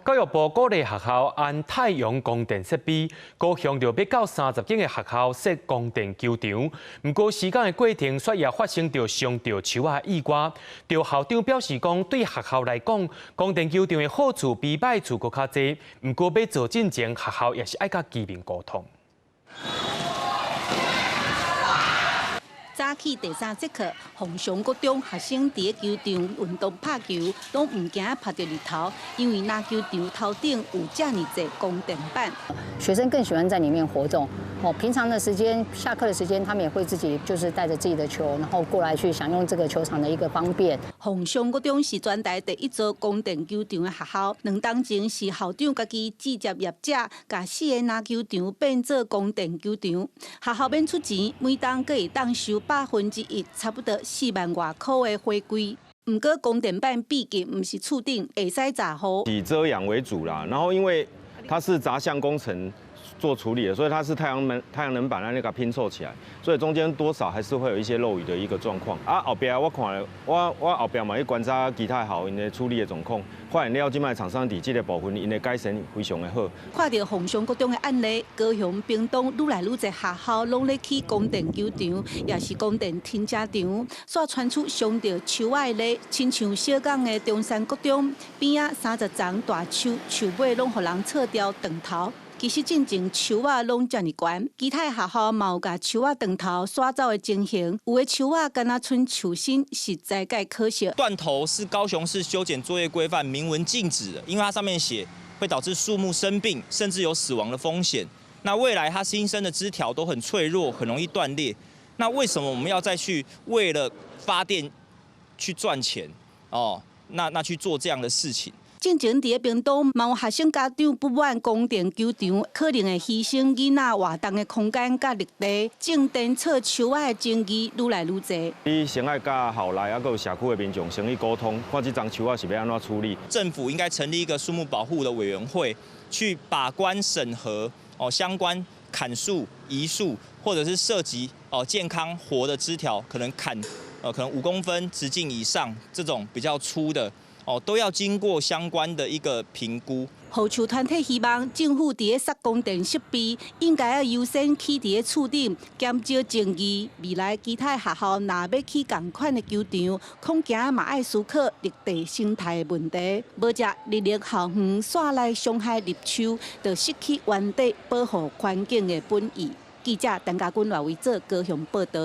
教育部鼓励学校安太阳光电设备，高雄就要到30间的学校设光电球场。不过时间的过程却也发生着伤着树仔意外。着校长表示讲，对学校来讲，光电球场的好处比歹处搁较多。不过要做进前，学校也是爱甲居民沟通。 早起第3节课，凤翔国中学生伫球场运动拍球，拢唔惊拍到日头，因为那球场头顶有这么多光电板。学生更喜欢在里面活动。平常的时间、下课的时间，他们也会自己就是带着自己的球，然后过来去享用这个球场的一个方便。凤翔国中是全台第一座光电球场的学校，2年前是校长家己直接业者，把4个篮球场变做光电球场，学校免出钱，每档可以当收1/1，差不多4万外块的花费。不过光电板毕竟不是厝顶会使炸好，以遮阳为主啦。然后因为它是杂项工程做处理的，所以它是太阳能板那个拼凑起来，所以中间多少还是会有一些漏雨的一个状况。后边我看我后边嘛去观察其他校因的处理的状况，发现了即卖厂商伫这个部分因的改善非常的好。看到凤翔国中的案例，高雄、屏东愈来愈侪学校拢咧起光电球场，也是光电停车场，煞传出伤到树仔咧，亲像小港的中山国中边仔30丛大树，树尾拢互人扯掉断头。 其实进前树仔拢遮尔悬，其他学校嘛有甲树仔断头刷走的情形，有的树仔敢若剩树身，实在介可惜。断头是高雄市修剪作业规范明文禁止的，因为它上面写会导致树木生病，甚至有死亡的风险。那未来它新生的枝条都很脆弱，很容易断裂。那为什么我们要再去为了发电去赚钱哦？那去做这样的事情？ 进前伫咧屏东，嘛有学生家长不满光电球场可能会牺牲囡仔活动的空间甲绿地，种电测树仔的争议愈来愈侪。你先爱甲校内还有社区的民众先去沟通，看这张树仔是要安怎处理。政府应该成立一个树木保护的委员会，去把关审核相关砍树、移树，或者是涉及健康活的枝条，可能砍可能5公分直径以上这种比较粗的。 都要经过相关的一个评估。护树团体希望政府伫咧设光电设备，应该要优先起伫咧厝顶，减少争议。未来其他学校若要起同款的球场，恐惊嘛爱思考绿地生态的问题。无只日历校园煞来伤害绿树，就失去原地保护环境的本意。记者陈家军来为做高雄报道。